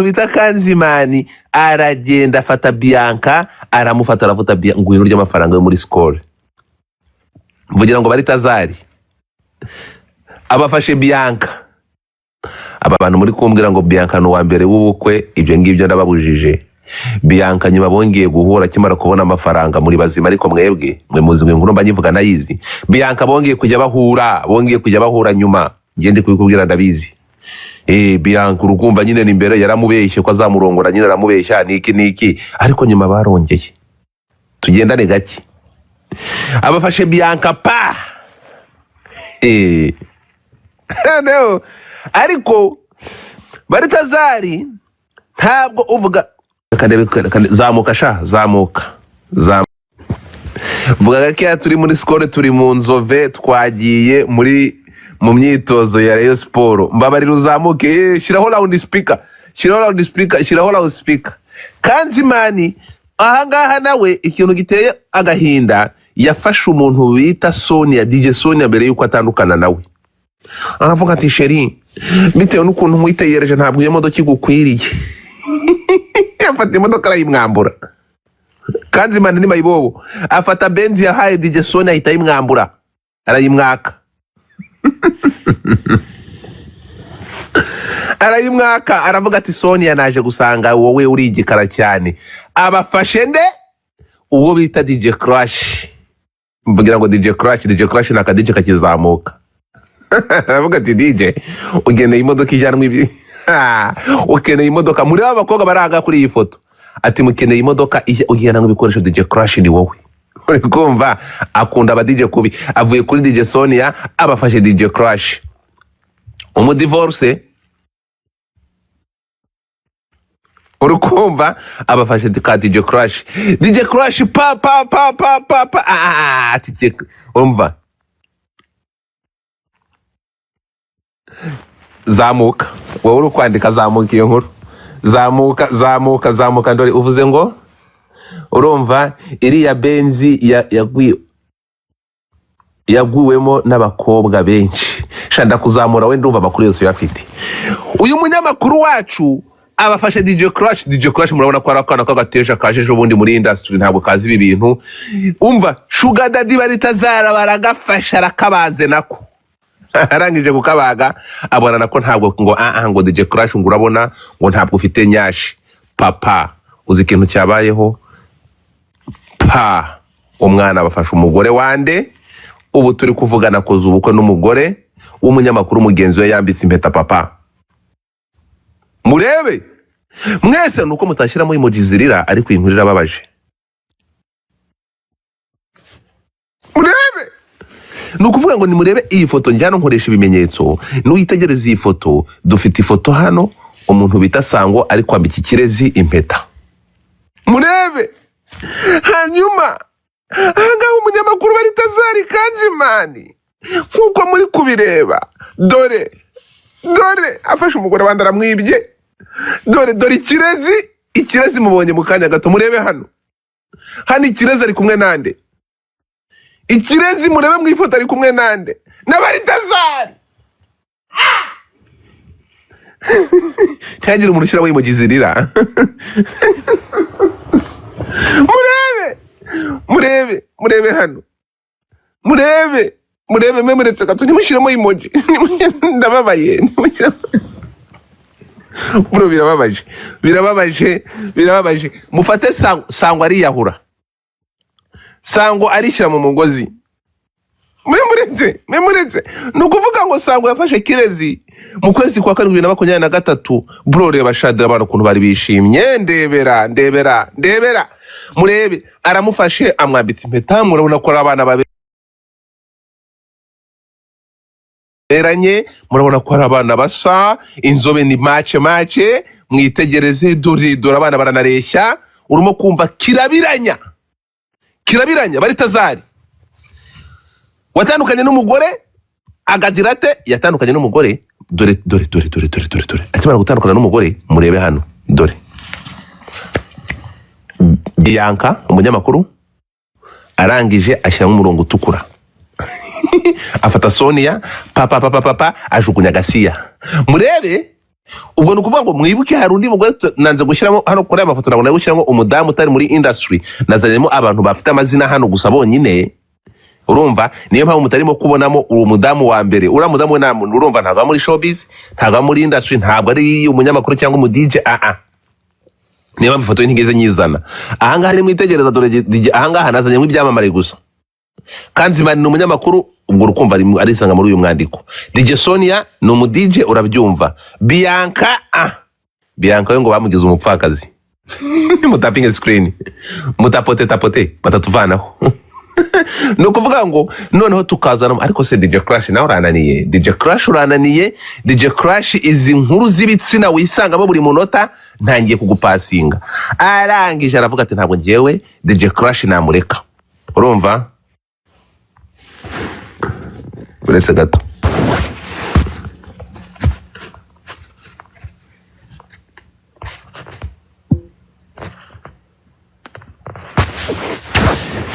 bita Kanzimani aragenda afata Bianca aramufata aravuta Bianca ngo iryo amafaranga yo muri Skol mvugira ngo bari Tazari abafashe Bianca aba bantu muri kumbwira ngo Bianca no wa mbere w'ubukwe ibyo ngibyo ndababujije. Bianca nyuma bongeye guhura kimara kubona amafaranga muri bazima ariko mwebwe mwe muzi ngo mba nyivuga nayizi. Bianca bongeye kujya bahura nyuma ngende kubikubwira ndabizi. Bianca urukumva nyine ni imbere yaramubeshye ko azamurongora nyine aramubeshya niki ariko nyuma barongeye tugendane gake abafashe Bianca pa no ariko bari Tazari ntabwo uvuga zamuka vuga gake turi muri Skol turi mu Nzove twagiye mu myitozo ya Rayon Sport mbabarira uzamuke shiraho loud speaker Kanzimani ahangaha nawe ikintu giteye agahinda yafashe umuntu wita Sonia DJ Sonia mbere yuko atandukana nawe aravuga ati sheri bitewe n'ukuntu mwiteyereje ntabwo iyo modoka igukwiriye afata imodoka arayimwambura. Kanzimani ni mayibobo afata Benz yahaye DJ Sonia ahita ayimwambura arayimwaka arayimwaka aravuga ati Sonia naje gusanga wowe uri igikara cyane abafashe nde uwo bita DJ Crash mvugira ngo DJ Crash naka DJ kakizamuka aravuga ati DJ ugeneye imodoka ijyanwa ibi ukeneye imodoka muri abakobwa baraga kuri iyi foto ati mukeneye imodoka ugenda ngo bikoresho DJ Crash ni wowe uri kumva akunda aba DJ kubi avuye kuri DJ Sonia abafashe DJ Crash divorce uri kumva abafashe DJ Crash pa umva zamuka wowe uri kwandika zamuka iyo nkuru zamuka ndore uvuze ngo urumva iriya Benzi yaguwemo n'abakobwa benshi shanda kuzamura we ndumva amakuru yose yafite. Uyu munyamakuru wacu abafashe DJ Crash murabona ko arakana kagateje kajeje ubundi muri industry ntabwo kazi ibi bintu umva Sugar Daddy bari Tazara baragafasha rakabaze nako arangije kukabaga abona nako ntabwo ngo DJ Crash ngo urabona ngo ntabwo ufite nyashi papa uzi ikintu cyabayeho umwana bafasha umugore wande ubu turi kuvugana koza ubukwe n'umugore w'umunyamakuru mugenzi we yambitse impeta papa murebe mwese nuko mutashyiramo emoji zirira ariko inkuru irababaje murebe nukuvuga ngo ni murebe iyi foto njyana nkoresha ibimenyetso nuyitegereza iyi foto dufite ifoto hano umuntu bita Sango ari kwambika ikirezi impeta murebe hanyuma ahangaha umunyamakuru bari Tazari Kanzimani nkuko muri kubireba dore afashe umugore wandi aramwibye dore ikirezi mubonye mu kanya gato murebe hano ikirezi ari kumwe nande ikirezi murebe mu ifoto ari kumwe nande n'abari Tazari cyagira umuntu ushyiraho emoji zirira murebe hano murebe memuretse gato ntimushyiremo emoji ndababaye bro birababaje mufate Sango ariyahura Sango arishyira mu mugozi memuretse nukuvuga ngo Sango yafashe kirezi mu kwezi kwa 2023 bro reba shadira abantu kuntu bari bishimye ndebera murebe aramufashe amwambitse impeta murabona ko abana baberanye murabona ko abana basa inzobe ni match mwitegereze dore abana baranareshya urimo kumva kirabiranya bari Tazari watandukanye n'umugore agagirate yatandukanye n'umugore dore atimara gutandukana n'umugore murebe hano dore Bianca umunyamakuru arangije ashyira mu murongo utukura afata Sonia papa ajugunya Gasiya murebe ubwo ni ukuvuga ngo mwibuke hari undi mugore nanze gushyiramo hano kuri aya mafoto, nabona gushyiramo umudamu utari muri industry, nazanyemo abantu bafite amazina hano gusa bonyine. Urumva niyo mpamvu mutarimo kubonamo uwo mudamu wa mbere. Uriya mudamu we urumva ntabwo muri showbiz, ntabwo muri industry, ntabwo ari umunyamakuru cyangwa umu DJ. Niyo mpamvu ifoto ye ntigeze nyizana. Ahangaha ni mwitegereza, dore ahangaha nazanyemo ibyamamare gusa. Kanzimana ni umunyamakuru, ubwo urukumva arisanga muri uyu mwandiko. DJ Sonia ni umu DJ, urabyumva. Bianca we ngo bamugize umupfakazi. Mutapinge screen, mutapote batatuvanaho. No kuvuga ngo noneho tukazana, ariko se DJ Crash nawe urananiye. DJ Crash izi nkuru z'ibitsina wisangamo buri munota, ntangiye kugupasinga. Arangije aravuga ati ntabwo ngewe DJ Crash namureka. Urumva? Uretse gato.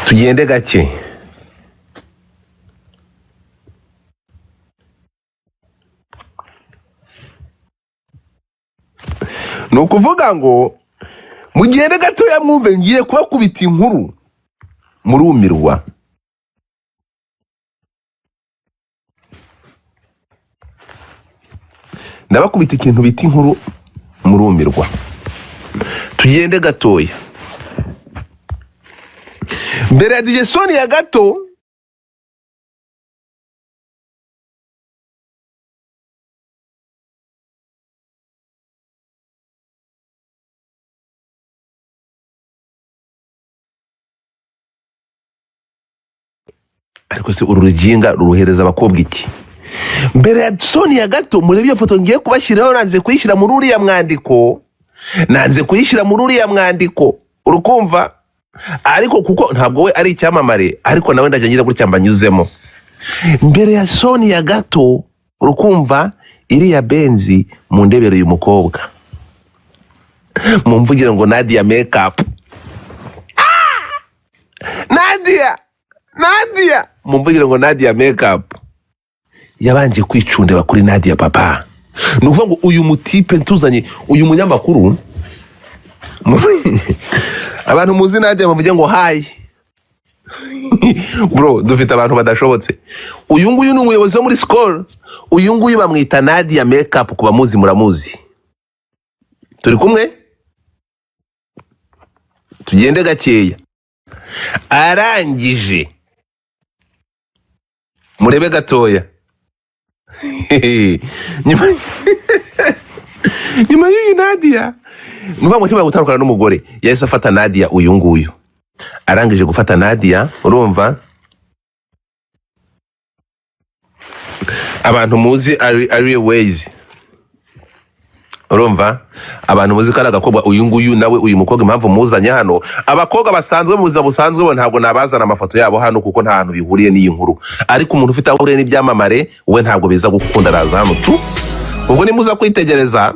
Tugende gake. No kuvuga ngo mugende gato ya mwumve, ngiye kubakubita inkuru murumirwa. Ndabakubita ikintu bita inkuru murumirwa. Tugende gatoya. Mbere ya DJ Sonia gato, ariko se uru rujinga ruruhereza abakobwa iki? Mbere ya Sonia gato, murebe iyo foto ngiye kubashyiraho, nanze kuyishyira muri uriya mwandiko. Urukumva? Ariko kuko ntabwo we ari icyamamare, ariko nawe ndajya ngiza gutya mbanyuzemo. Mbere ya Sonia gato, urukumva, iriya Benzi mu ndebere uyu mukobwa, mumvugira ngo Nadia makeup. Nadia mumvugira ngo Nadia makeup. Yabanje kwicundeba kuri Nadia papa. Nukuvuga ngo uyu mutipe ntuzanye, uyu munyamakuru abantu muzi Nadia bavuga ngo hi. Bro, dufite abantu badashobotse. Uyu nguyu ni umuyobozi wo muri Skol. Uyu nguyu bamwita Nadia makeup, kuba muzi muramuzi. Turi kumwe? Tugende gakeya. Arangije murebe gatoya. Nyuma y'uyu Nadia, nuva ngo tiba gutandukana n'umugore, yahise afata Nadia uyu nguyu. Arangije gufata Nadia, urumva, abantu muzi ari ways. Urumva, abantu muzi ko ari agakobwa uyu nguyu, nawe uyu mukobwa impamvu muzanye hano, abakobwa basanzwe mu buzima busanzwe bo ntabwo nabazana amafoto yabo hano kuko nta hantu bihuriye n'iyi nkuru. Ariko umuntu ufite ahuriye n'ibyamamare, we ntabwo biza gukunda araza hano tu. Ubwo ni muza kwitegereza.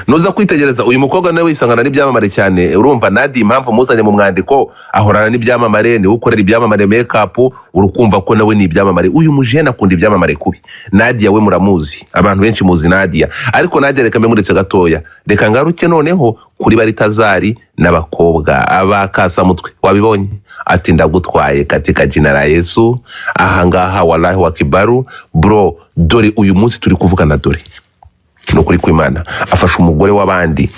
Nuza kwitegereza uyu mukobwa nawe wisangana n'ibyamamare cyane. Urumva Nadia impamvu muzanye mu mwandiko, ahorana n'ibyamamare, ni ukorera ibyamamare makeup, urukumva ko nawe ni ibyamamare. Uyu mujene akunda ibyamamare kubi. Nadia we muramuzi, abantu benshi muzi Nadia. Ariko Nadia reka muretse gatoya, reka ngaruke noneho kuri Baritazari n'abakobwa abakasa mutwe. Wabibonye ati ndagutwaye katika jina la Yesu, ahangaha wallahi wa kibaru. Bro, dore uyu munsi turi kuvugana, dore nukuri kw'Imana afasha umugore w'abandi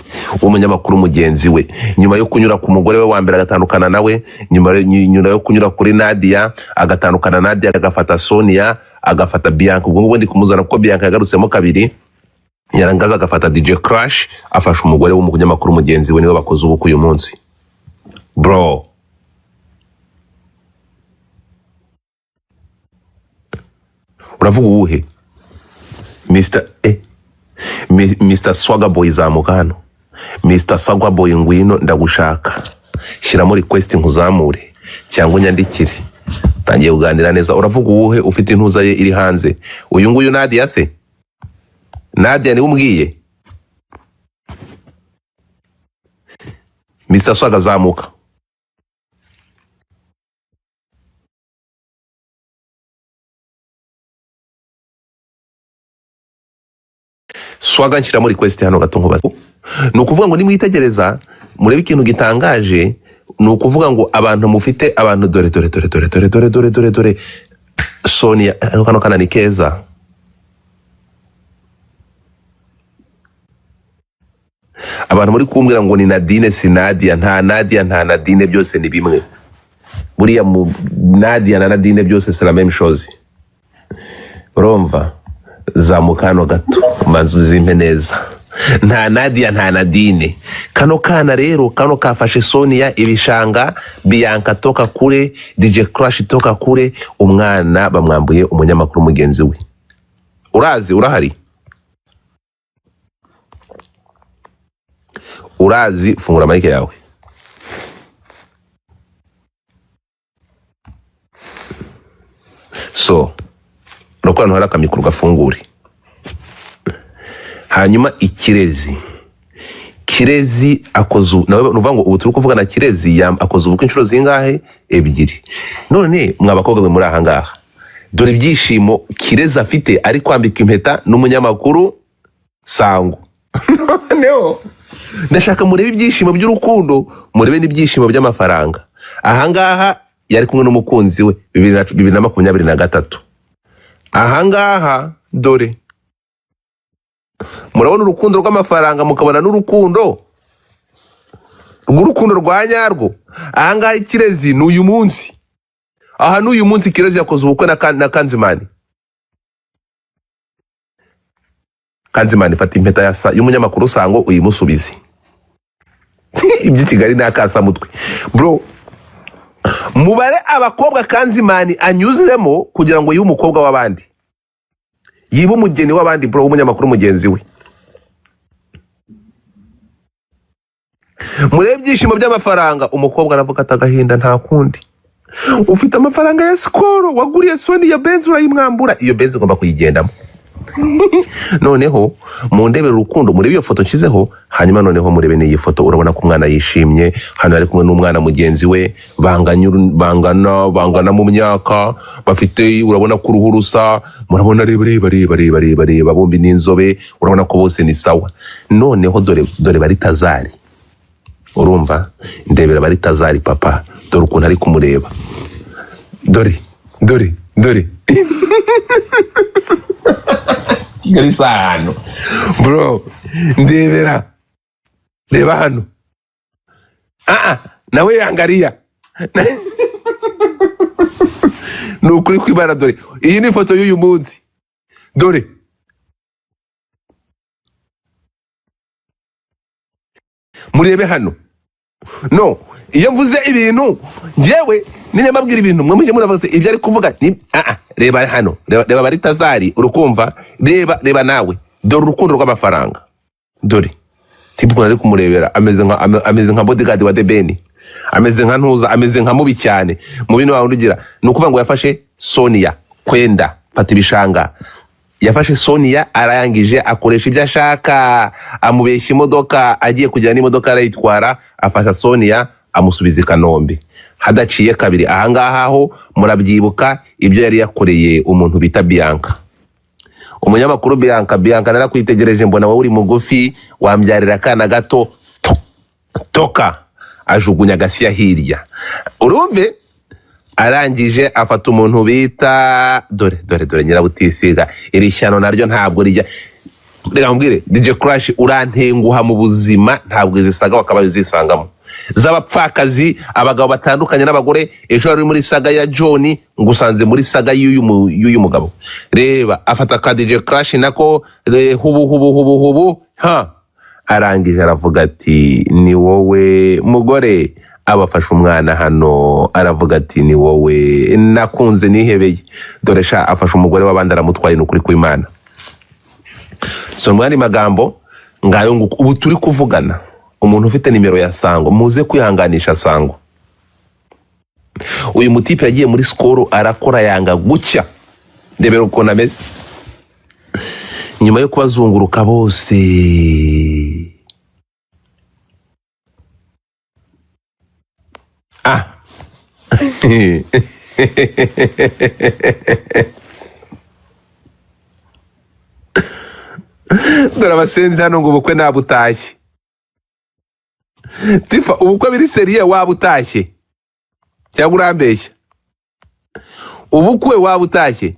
w'umunyamakuru mugenzi we, nyuma yo kunyura ku mugore we wa mbere agatandukana nawe, nyuma yo kunyura kuri Nadia agatandukana Nadia, agafata Sonia, agafata Bianca. Ubwo ngubwo ndi kumuzana kuko Bianca yagarutsemo kabiri. Yarangaza agafata DJ Crash, afasha umugore w'umunyamakuru mugenzi we, niwe bakoze ubukwe uyu munsi. Bro, uravuga uwuhe? Mr. Swagger Boy zamuka hano. Mr. Swagger Boy ngwino ndagushaka. Shiramo request nkuzamure cyangwa unyandikire. Tangiye kuganira neza. Uravuga uwuhe ufite intuza ye iri hanze? Uyu nguyu Nadia se? Nadia ni umbwiye? Mr. Swagger zamuka. swaga nshyira muri request hano gato nkubaza. Ni ukuvuga ngo nimwitegereza murebe ikintu gitangaje, ni ukuvuga ngo abantu mufite abantu dore Sonia kano kana ni keza. Abantu muri kumbwira ngo ni Nadine si Nadia, nta Nadia nta Nadine, byose ni bimwe. Buriya mu Nadia na Nadine byose c'est la même chose. Urumva zamukano gato manzu zimpe neza. Nta Nadia nta Nadine. Kano kana rero kano kafashe Sonia ibishanga, Bianca toka kure, DJ Crash toka kure, umwana bamwambuye umunyamakuru mugenzi we. Urazi urahari? Urazi, fungura mic yawe. So nuko hano hari akamikuru gafungure. Hanyuma Kirezi akoze nawe nuvuga ngo ubu turi kuvugana Kirezi akoze ubukwe inshuro zingahe? Ebyiri. None mwabakobwa mwe muri aha ngaha, dore ibyishimo Kirezi afite ari kwambika impeta n'umunyamakuru Sango. Noneho ndashaka murebe ibyishimo by'urukundo, murebe n'ibyishimo by'amafaranga. Aha ngaha yari kumwe n'umukunzi we 2023. Aha ngaha dore murabona urukundo rw'amafaranga, mukabona n'urukundo rwa nyarwo. Aha ngaha Kirezi n'uyu munsi, aha n'uyu munsi Kirezi yakoze ubukwe na Kanzimani. Kanzimani fata impeta y'umunyamakuru Sango uyimusubize. Ibyo Kigali nakasa mutwe bro. Mubare abakobwa Kanzimani anyuzemo kugira ngo yibe umukobwa w'abandi, yibe umugeni w'abandi bro, umunyamakuru mugenzi we. Murebe ibyishimo by'amafaranga, umukobwa aravuga atagahinda nta kundi. Ufite amafaranga ya Skoro, waguriye Sonia Benz urayimwambura, iyo Benz igomba kuyigendamo. Noneho mu ndebe urukundo, murebe iyo foto nshyizeho, hanyuma noneho murebe n'iyi foto. Urabona ko umwana yishimye, hano ari kumwe n'umwana mugenzi we, bangana mu myaka, bafite urabona ko uruhu rusa, murabona reba bombi n'inzobe, urabona ko bose ni sawa. Noneho dore bari Tazari, urumva ndebera bari Tazari papa, dore ukuntu ari kumureba, dore Kigali hano bro, ndebera reba hano. Nawe yangaria nukuri kwibara. Dore iyi ni foto y'uyu munsi, dore murebe hano. No, iyo mvuze ibintu njyewe ninyamabwira ibintu mwe mujye muravuze ibyo ari kuvuga ni reba hano, reba bari Tazari urukumva, reba nawe, dore urukundo rw'amafaranga. Dore tipo ari kumurebera ameze nka bodyguard wa Debeni, ameze nka ntuza, ameze nka mubi cyane mu bintu wawe ugira. Nukuvuga ngo yafashe Sonia kwenda fata ibishanga, yafashe Sonia arayangije akoresha ibyo ashaka, amubeshya imodoka, agiye kujyana n'imodoka arayitwara, afasha Sonia amusubiza i Kanombe. Hadaciye kabiri aha ngaha ho murabyibuka ibyo yari yakoreye umuntu bita Bianca, umunyamakuru Bianca narakwitegereje mbona wowe uri mugufi, wambyarira kana gato toka, ajugunya gasiya hirya. Urumve arangije afata umuntu bita dore Nyirabutisiga. Iri shyano naryo ntabwo rijya, reka mbwire DJ Crash urantenguha mu buzima, ntabwo izisaga bakaba zisangamo z'abapfakazi, abagabo batandukanye n'abagore. Ejo ari muri saga ya John, ngusanze muri saga y'uyu mugabo. Reba afata ka DJ Crash nako hubu arangije aravuga ati ni wowe mugore, abafasha umwana hano, aravuga ati ni wowe nakunze nihebeye. Dore sha afasha umugore w'abandi aramutwaye n'ukuri kw'Imana. So mwari magambo ngayo nguko ubu turi kuvugana, umuntu ufite nimero ya Sango muze kwihanganisha Sango. Uyu mutipe yagiye muri Skoro arakora yanga gucya, ndebera uko nameze nyuma yo kubazunguruka bose. dore abasenzi hano ngo ubukwe nabutashye. Tifa, ubukwe biri seriye waba utashye cyangwa urambeshya? Ubukwe waba utashye?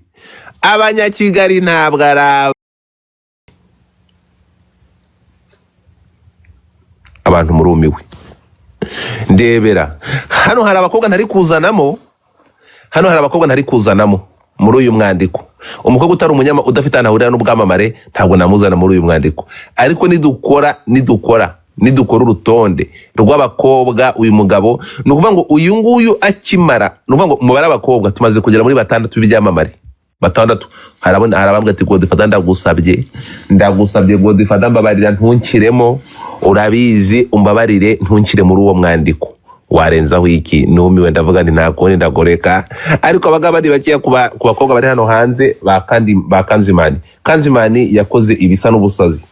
Abanyakigali ntabwo ari abantu murumiwe. Ndebera hano hari abakobwa ntari kuzanamo muri uyu mwandiko. Umukobwa utari umunyama udafite anahurira n'ubwamamare ntabwo namuzana muri uyu mwandiko. Ariko nidukora urutonde rw'abakobwa uyu mugabo, nukuvuga ngo uyu nguyu akimara, nukuvuga ngo mubara abakobwa tumaze kugera muri 6 b'ibyamamare. 6 harabambwa ati Godfather ndagusabye Godfather mbabarira ntunkiremo, urabizi umbabarire ntunkire muri uwo mwandiko. Warenzaho iki? Numiwe ndavuga nti ntakundi ndagoreka. Ariko abagabo bari bakiye ku bakobwa bari hano hanze ba Kanzimani yakoze ibisa n'ubusazi.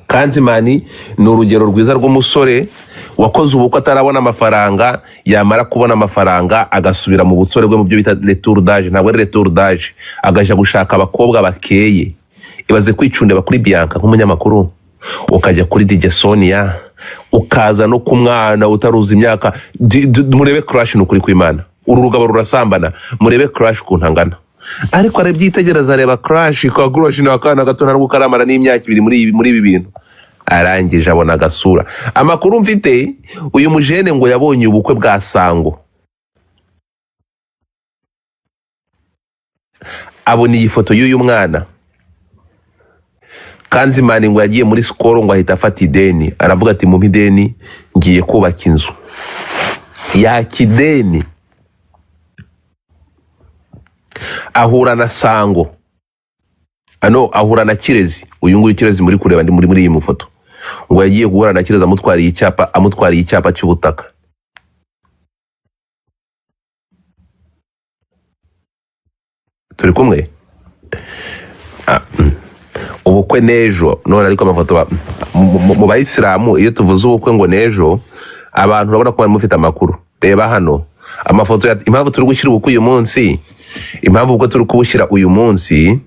Kanzimani ni urugero rwiza rw'umusore wakoze ubukwe atarabona amafaranga, yamara kubona amafaranga agasubira mu busore bwe mu byo bita retour d'âge. Ntabwo ari retour d'âge, agaja gushaka abakobwa bakeye. Ibaze kwicundeba kuri Bianca nk'umunyamakuru, ukajya kuri DJ Sonia, ukaza no ku mwana utaruzi imyaka. Murebe crush n'ukuri kw'Imana, uru rugabo rurasambana. Murebe crush kuntangana. Ariko arabyitegereza, areba crush na akana gato nta gukaramara n'imyaka 2 muri ibi bintu. Arangije abona agasura. Amakuru mfite, uyu mujene ngo yabonye ubukwe bwa Sango, abona iyi foto y'uyu mwana. Kanzimani ngo yagiye muri Skol ngo ahita afata ideni, aravuga ati mu ideni ngiye kubaka inzu ya kideni. Ahura na Sango, ahura na Kirezi. Uyu nguyu Kirezi muri kureba ndi muri iyi mufoto, ngo yagiye guhura na Kirezi amutwariye icyapa cy'ubutaka. Turi kumwe? Ubukwe nejo none, ariko amafoto mu Bayisilamu iyo tuvuze ubukwe ngo nejo, abantu urabona ko mufite amakuru. Reba hano amafoto impamvu turi gushyira ubukwe uyu munsi, impamvu ubwo turi kubushyira uyu munsi,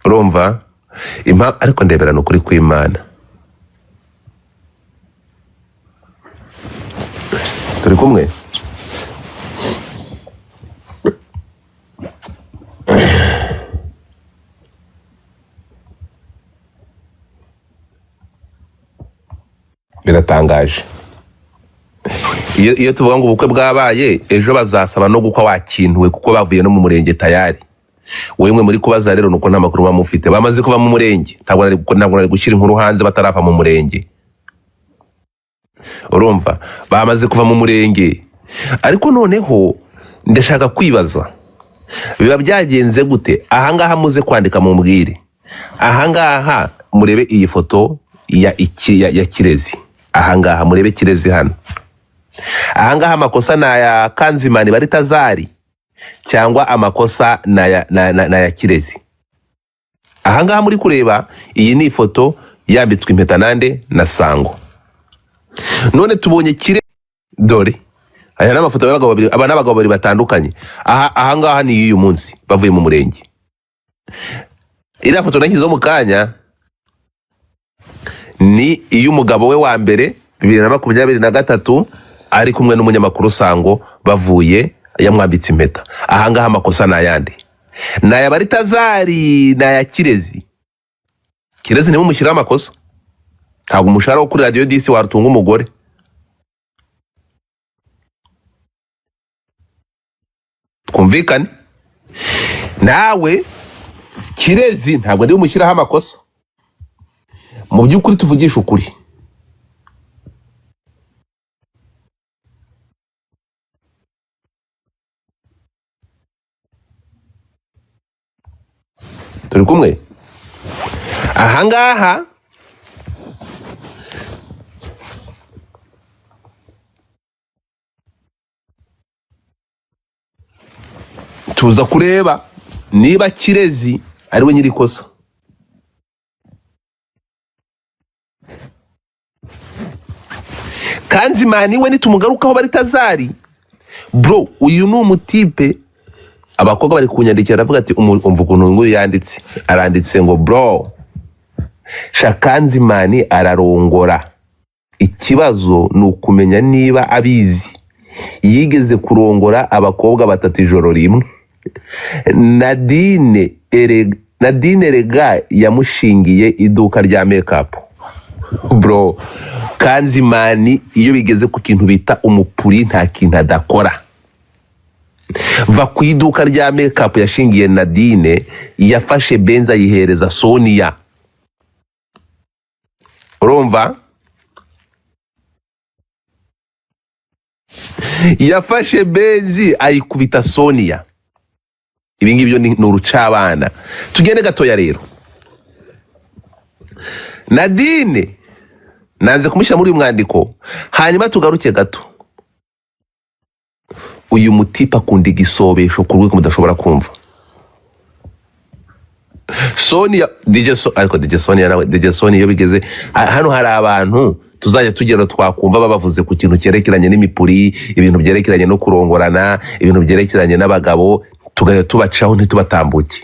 urumva impamvu. Ariko ndebera n'ukuri kw'Imana, turi kumwe? Biratangaje. Iyo tuvuga ngo ubukwe bwabaye, ejo bazasaba no gukwa wakintuwe kuko bavuye no mu murenge tayari. Wemwe muri kubaza rero nuko nta makuru bamufite. Bamaze kuva mu murenge, ntabwo nari gushyira inkuru hanze batarafa mu murenge. Urumva bamaze kuva mu murenge. Ariko noneho ndashaka kwibaza, biba byagenze gute? Ahangaha muze kwandika mu mbwire. Ahangaha murebe iyi foto ya Kirezi. Ahangaha murebe Kirezi hano. Ahangaha amakosa na ya Kanzimani bari Tazari cyangwa amakosa na ya Kirezi? Ahangaha muri kureba, iyi ni ifoto yambitswe impeta nande na Sango. None tubonye Kirezi, dore aya ni amafoto y'abagabo babiri, aba n'abagabo babiri batandukanye. Ahangaha ni y'uyu munsi bavuye mu murenge. Iriya foto nashyizeho mu kanya ni iy'umugabo we wa mbere 2023 ari kumwe n'umunyamakuru Sango bavuye yamwambitse impeta. Ahangaha amakosa na yandi naya bari Tazari na ya Kirezi. Kirezi niwe mushyira amakosa, ntabwo umushahara wo kuri radio disi warutunga umugore. Twumvikane nawe, Kirezi ntabwo ndiwe mushyiraho amakosa. Mu by'ukuri tuvugisha ukuri, turi kumwe? Ahangaha tuza kureba niba Kirezi ariwe nyiri kosa. Kanzimani we nitumugarukaho bari Tazari, bro uyu ni umutipe abakobwa bari kunyandikira aravuga ati umva ukuntu nguyu yanditse, aranditse ngo bro Shakanzimani ararongora, ikibazo ni ukumenya niba abizi. Yigeze kurongora abakobwa 3 ijoro rimwe. Nadine rega yamushingiye iduka rya makeup. Bro Kanzimani iyo bigeze ku kintu bita umupuri nta kintu adakora. Va ku iduka rya makeup yashingiye Nadine, yafashe Benza yihereza Sonia. Urumva? Yafashe Benzi ayikubita Sonia. Ibi ngibyo ni urucabana. Tugende gatoya rero. Nadine nanze kumushyira muri uyu mwandiko, hanyuma tugaruke gato. Uyu mutipa akunda igisobesho ku rwego mudashobora kumva. Sonia ariko DJ Sonia iyo bigeze hano hari abantu tuzajya tugera twakumva babavuze ku kintu cyerekeranye n'imipuri, ibintu byerekeranye no kurongorana, ibintu byerekeranye n'abagabo, tugaya tubacaho ntitubatambuke.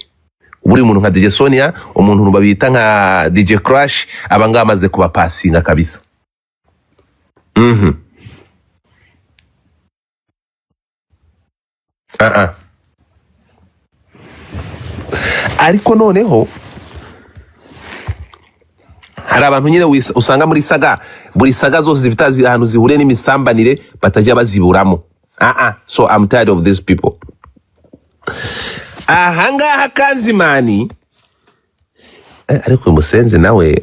Buri muntu nka DJ Sonia, umuntu babita nka DJ Crash, abanga amaze kuba passinga kabisa. Ariko noneho hari abantu nyine usanga muri saga, buri saga zose zifite ahantu zihure n'imisambanire batajya baziburamo. So I'm tired of these people. Ahangaha Kanzimani ariko umusenzi nawe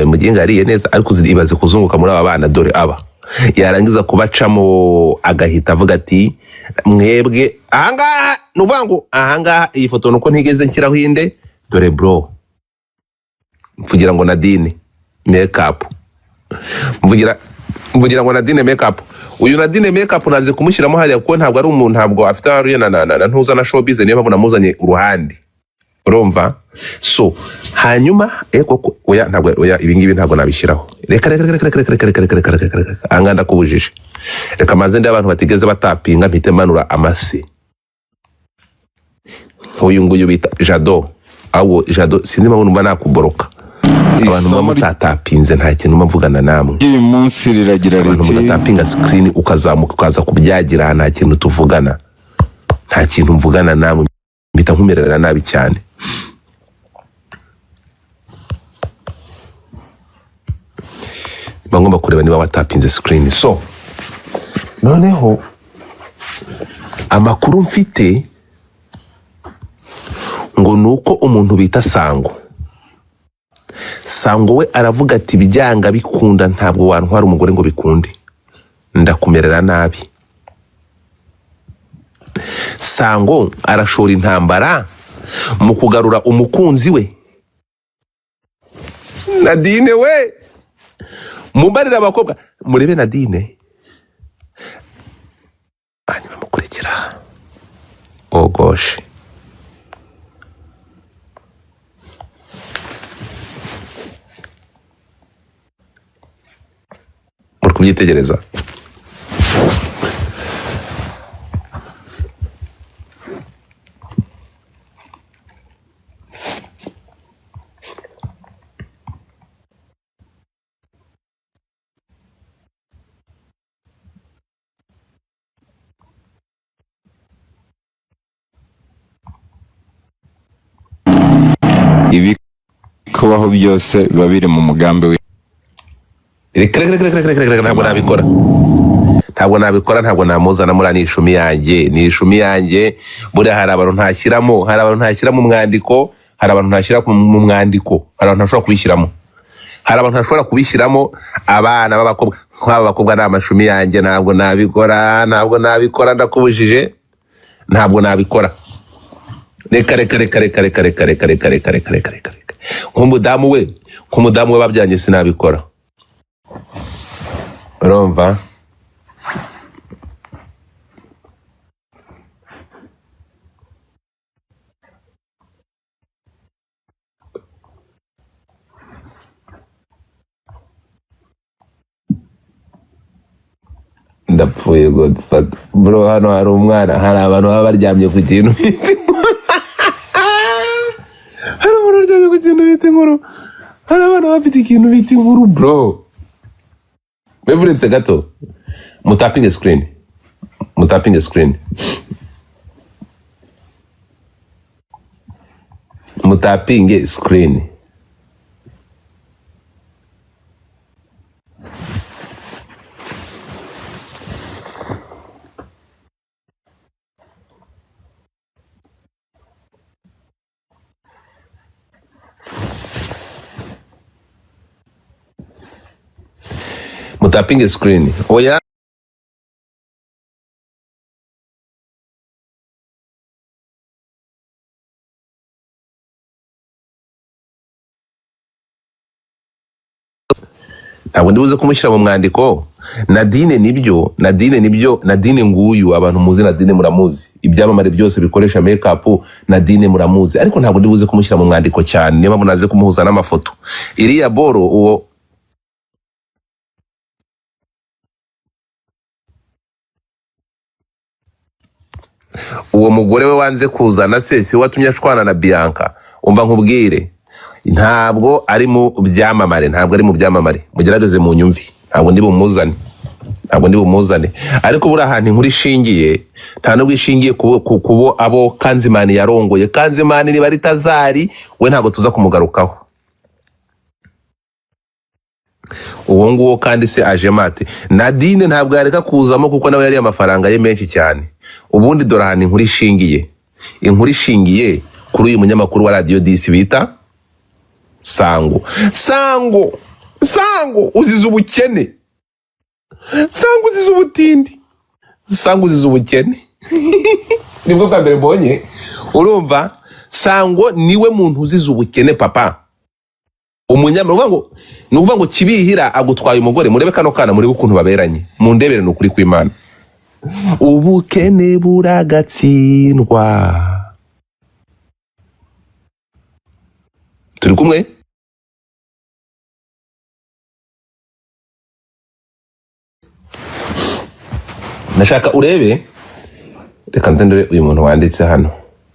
mugenga ariye neza, ariko ibaze kuzunguka muri aba bana, dore aba yarangiza kubacamo agahita avuga ati mwebwe ahangaha nuvango ahangaha iyi foto nuko ntigeze nshyiraho inde, dore bro mvugira ngo Nadine makeup, mvugira ngo Nadine makeup. Uyu Nadine makeup naze kumushyiramo hariya kuko ntabwo ari umuntu, ntabwo afite ariye na ntuza na showbiz, niyo mpamvu namuzanye uruhande. Urumva? So hanyuma koko oya ntabwo oya ibi ngibi ntabwo nabishyiraho. Reka anganda kubujije. Reka maze ndi abantu batigeze batapinga mpite manura amase. Uyu nguyu bita Jado, awo Jado sinzi mpamvu numva nakuboroka. Abantu bamutatapinze nta kintu mvugana namwe. Uyu munsi riragira riti abantu batapinga screen ukazamuka ukaza kubyagira, nta kintu tuvugana, nta kintu mvugana namwe, mpita nkumerera nabi cyane. Bangomba kureba niba watapinze screen. So noneho amakuru mfite ngo nuko umuntu bita Sango we aravuga ati bijyanga bikunda ntabwo wantwara umugore ngo bikunde, ndakumerera nabi. Sango arashora intambara mu kugarura umukunzi we Nadine. We mumbarira abakobwa murebe Nadine hanyuma mukurikira. Oh gosh, muri kubyitegereza. ibi kubaho byose biba biri mu mugambi we. Ntabwo nabikora, ntabwo namuzana muri n'ishumi yanjye, ni ishumi yanjye. Buri hari abantu ntashyiramo, hari abantu ntashyira mu mwandiko, hari abantu ntashyira mu mwandiko, hari abantu ntashobora kubishyiramo, hari abantu ntashobora kubishyiramo. Abana b'abakobwa nk'aba bakobwa ni amashumi yanjye, ntabwo nabikora, ndakubujije, ntabwo nabikora. Reka nk'umudamu we babyanye sinabikora. Urumva? ndapfuye Godfather bro. Hano hari umwana, hari abantu baba baryamye ku kintu hari abantu baryamye ku kintu bita inkuru, hari abantu bafite ikintu bita inkuru bro. Bevuretse gato, mutapinge screen, mutapinge screen, mutapinge screen. Mutapinge screen. Oya. Ntabwo ndibuze kumushyira mu mwandiko. Nadine nibyo, Nadine nguyu, abantu muzi Nadine muramuzi. Ibyamamare byose bikoresha makeup, Nadine muramuzi. Ariko ntabwo ndibuze kumushyira mu mwandiko cyane. Niba munaze kumuhuza n'amafoto. Iriya boro uwo mugore we wanze kuzana se si watumye ashwana na Bianca. Umva nkubwire, ntabwo ari mu byamamare, mugerageze mu nyumvi. Ntabwo ndi bumuzane, ariko buri ahantu inkuru ishingiye, nta nubwo ishingiye kubo abo Kanzimani yarongoye. Kanzimani niba ari Tazari, we ntabwo tuza kumugarukaho. Uwo nguwo kandi se aje mate. Nadine ntabwo yareka kuzamo kuko nawe yari amafaranga ye menshi cyane. Ubundi dore ahantu inkuru ishingiye kuri uyu munyamakuru wa Radio 10 bita Sango uzize ubukene, Sango uzize ubutindi, Sango uzize ubukene. Nibwo bwa mbere mbonye, urumva Sango niwe muntu uzize ubukene papa. Umunyamakuru ni ukuvuga ngo Kibihira agutwaye umugore. Murebe kano kana, murebe ukuntu baberanye, mundebere ni ukuri kw'Imana. Ubukene buragatsindwa. Turi kumwe? Nashaka urebe, reka nzendere uyu muntu wanditse hano.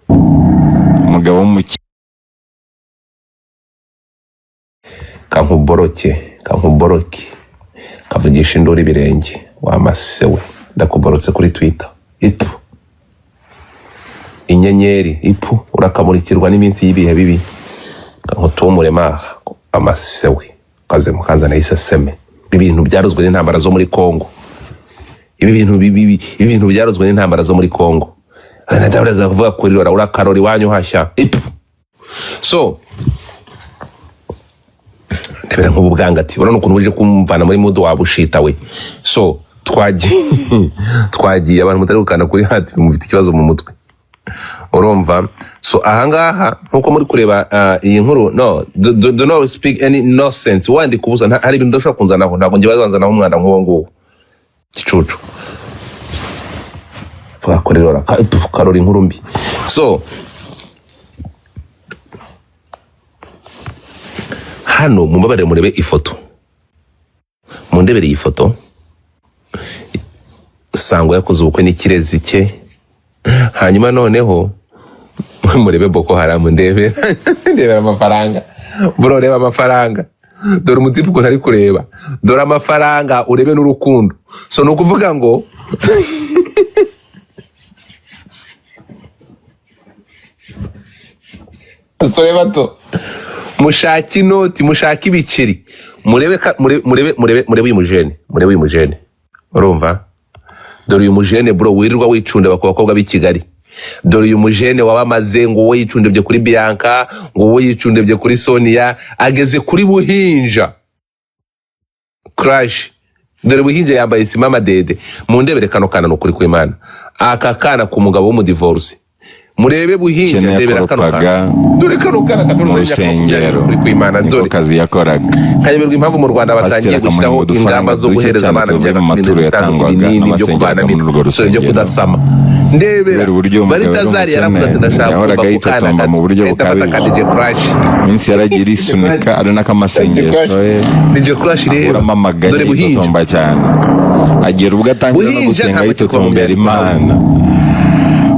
Umugabo w'umuki kankuboroke kavugisha induru ibirenge wamasewe. Ndakuborotse kuri Twitter. Ipu inyenyeri, ipu urakamurikirwa n'iminsi y'ibihe bibi. Kankutumure maha amasewe kaze mukanza na isaseme. Ibintu byarozwe n'intambara zo muri Kongo. Ibintu byarozwe n'intambara zo muri Kongo. Ndabaraza kuvuga kuri urakarori wanyu hashya. Ipu. So ndebera nk'ubugangati, urabona ukuntu uje kumvana muri mudo wabushita we. So twagiye abantu mutari gukanda kuri hati mufite ikibazo mu mutwe, urumva. So ahangaha nkuko muri kureba iyi nkuru, no do not speak any nonsense. Wandi kubuza hari ibintu ndashaka kunzanaho, ntabwo ngiye bazanzanaho umwana nk'uwo nguwo gicucu twakorera karori inkuru mbi. So hano mumbabarire murebe ifoto, mundebere iyi foto. Sango yakoze ubukwe n'ikirezi cye, hanyuma noneho murebe Boko Haram. Ndebera amafaranga bro, reba amafaranga, dore umutipe uko ntari kureba, dore amafaranga, urebe n'urukundo. So nukuvuga ngo sore bato, mushaki inoti, mushaki ibiceri, murebe uyu mujene, urumva. Dore uyu mujene bro wirirwa wicunda bakobwa b'i Kigali. Dore uyu mujene wabamaze ngo wowe yicundebye kuri Bianca, ngo wowe yicundebye kuri Sonia, ageze kuri Buhinja Crash. Dore Buhinja yambaye simama dede. Mundebere kano kana no kuri kw'Imana, aka kana ku mugabo w'umudivorce. Murebe Buhinja, ndebera kano kana, dore kano kana urusengero kuri kw'Imana. Dore kazi yakoraga. Kayoberwa impamvu mu Rwanda batangiye gushyiraho ingamba zo guhereza abana ibinini byo kubana byo kudasama. Ndebera bari Tazari yaravuze ati ndashaka kuba mu buryo bukabije. Minsi yaragira isunika ari n'akamasengesho. DJ Crash rero, dore Buhinja cyane. agera ubwo atangira no Buhinja gusenga ntabwo yitotombera kikomeye, Imana.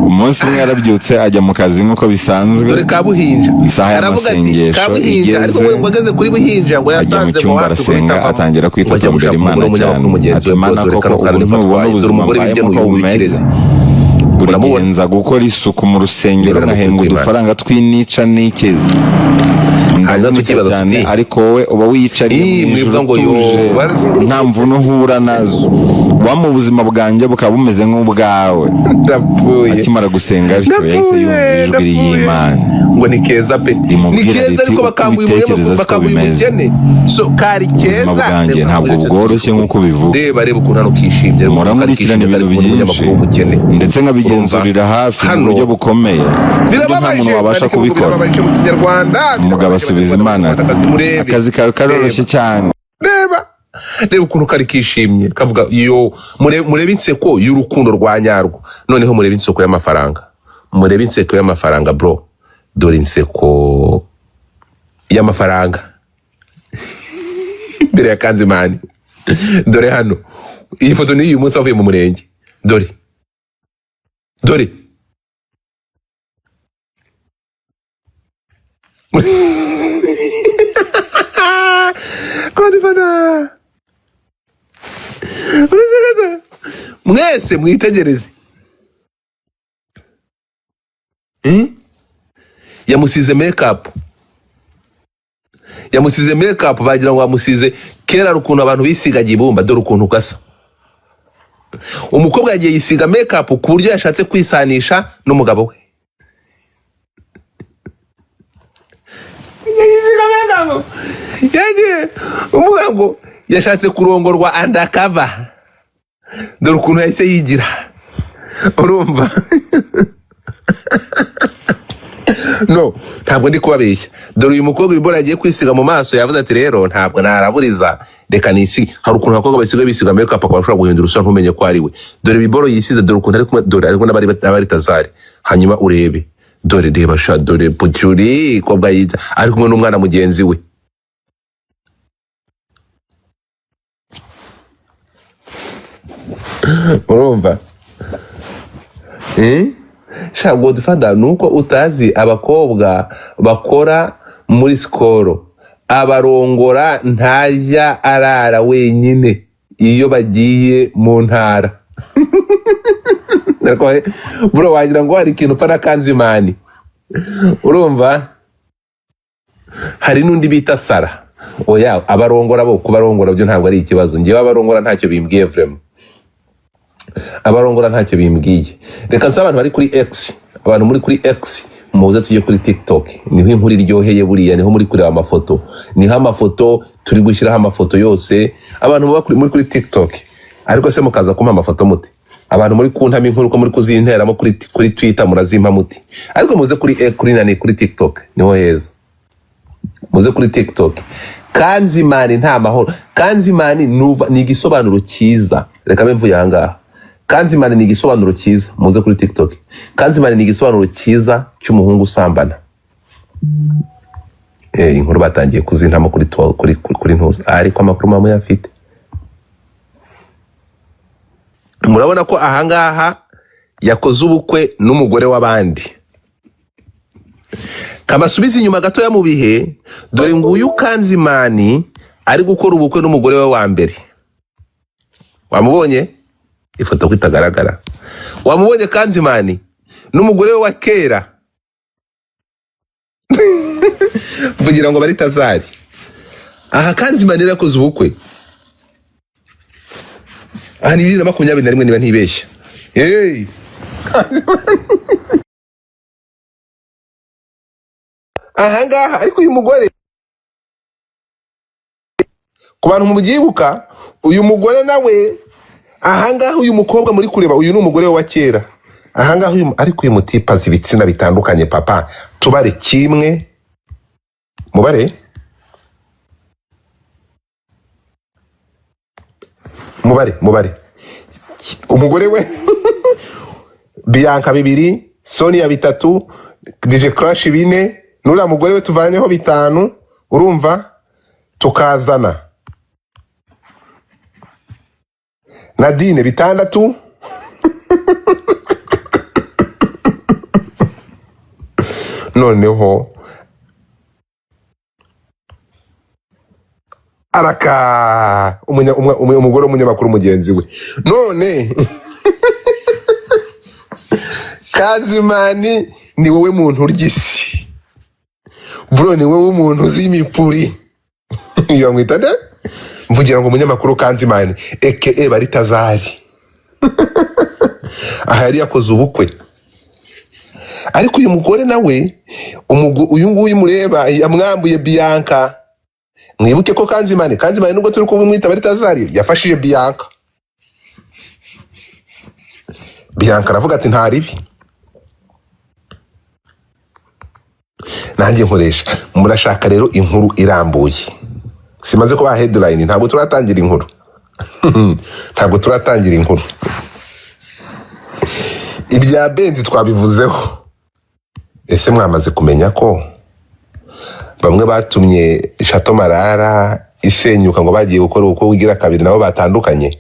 Umunsi umwe yarabyutse ajya mu kazi nk'uko bisanzwe, dore Kabuhinja isaha aravuga ati y'amasengesho Kabuhinja, ariko igeze, ngo ageze kuri Buhinja ngo ajya mu yasanze cyumba arasenga, atangira kwitotombera Imana cyane. Ati Mana koko ubu ntubona ubuzima mbayemo ko bumeze, buri gihe nza gukora isuku mu rusengero nkahembwa udufaranga tw'inica n'ikezi, ndavunika cyane, ariko wowe uba wiyicariye mu ijuru utuje, nta mvune uhura nazo, mu buzima bwanjye bukaba bumeze nk'ubwawe. Akimara gusenga bityo yahise yumva ijwi ry'Imana ngo ni keza pe, ni keza, ariko bakambuye umukene, so kari keza. Ubuzima bwanjye ntabwo bworoshye nk'uko bivuga. Reba ukuntu hano kishimye, muramurikirana ibintu byinshi ndetse nkabigenzurira hafi mu buryo bukomeye, nta muntu wabasha kubikora. Umugabo asubiza Imana ati akazi kawe karoroshye cyane. Reba ukuntu kari kishimye, kavuga yo murebe inseko y'urukundo rwa nyarwo. Noneho murebe inseko y'amafaranga, murebe inseko y'amafaranga bro, dore inseko y'amafaranga mbere ya Kanzimani. Dore hano iyi foto ni uyu munsi avuye mu murenge, dore mwese mwitegereze. Yamusize makeup, bagira ngo bamusize kera rukuntu abantu bisigaga ibumba. Dore ukuntu gasa. Umukobwa yagiye yisiga makeup ku buryo yashatse kwisanisha n'umugabo we. Yagiye umugabo yashatse kurongorwa undercover. Dore ukuntu yahise yigira, urumva? No, ntabwo ndi kubabeshya. Dore uyu mukobwa ibora agiye kwisiga mu maso, yavuze ati rero ntabwo naraburiza, reka nisige. Hari ukuntu abakobwa basigaye bisiga makeup bakashobora guhindura usa ntumenye ko ari we. Dore ibiboro yisize, dore ukuntu ari kumwe, dore ariko n'abari Tazari. Hanyuma urebe, dore reba sha, dore Pucyuri kobwa yita ari kumwe n'umwana mugenzi we. Urumva? Sha Godfather, nuko utazi abakobwa bakora muri Skoro, abarongora ntajya arara wenyine iyo bagiye mu ntara. Bro, wagira ngo hari ikintu para Kanzimani. Urumva? Hari n'undi bita Sara. Oya, abarongora bo kubarongora byo ntabwo ari ikibazo. Ngiye abarongora ntacyo bimbwiye vraiment. Abarongora ntacyo bimbwiye. Reka nsa abantu bari kuri X, abantu muri kuri X muze tujye kuri TikTok. Niho inkuru iryoheye buriya, niho muri kureba amafoto. Niho amafoto turi gushyiraho amafoto yose. Abantu baba muri kuri TikTok. Ariko se mukaza kumpa amafoto muti. Abantu muri kuntama inkuru ko muri kuzinteramo kuri Twitter murazimpa muti. Ariko muze kuri TikTok niho heza. Muze kuri TikTok. Kanzimani nta mahoro. Kanzimani ni igisobanuro cyiza. Reka mvuye ahangaha. Kanzimani ni igisobanuro cyiza. Muze kuri TikTok. Kanzimani ni igisobanuro cyiza cy'umuhungu usambana. Inkuru batangiye kuzintama kuri ntuza. Ariko amakuru mamwe yafite. Murabona ko ahangaha yakoze ubukwe n'umugore w'abandi. Kabasubiza inyuma gato ya mu bihe, dore nguyu Kanzimani ari gukora ubukwe n'umugore we wa mbere. Wamubonye? Ifoto kwitagaragara. Wamubonye Kanzimani n'umugore we wa kera. Vugira ngo bari Tazari. Aha Kanzimani yakoze ubukwe. Aha ni 2021 niba ntibeshya. Ahangaha ariko uyu mugore, ku bantu mubyibuka, uyu mugore nawe ahangaha uyu mukobwa muri kureba, uyu ni umugore wa kera. Ahangaha ariko uyu mutipa zibitsina bitandukanye papa, tubare kimwe mubare umugore we Bianca 2, Sonia 3, DJ Crash 4, nura mugore we tuvanyeho 5, urumva, tukazana Nadine 6 noneho araka umugore w'umunyamakuru mugenzi we none Kanzimani ni wowe muntu urgisi bro, ni wowe umuntu uzimipuri iyo mwita nde mvugira ngo umunyamakuru Kanzimani eke Baritazari aha yari yakoze ubukwe, ariko uyu mugore nawe uyu nguyu mureba yamwambuye Bianca. Mwibuke ko Kanzimani nubwo turi kumwita Baritazari yafashije Bianca aravuga ati nta ribi. Nanjye nkoresha murashaka rero inkuru irambuye, simaze kuba headline, ntabwo turatangira inkuru ibya Benzi twabivuzeho. Ese mwamaze kumenya ko bamwe batumye Chateau Marara isenyuka ngo bagiye gukora uko wigira kabiri nabo batandukanye?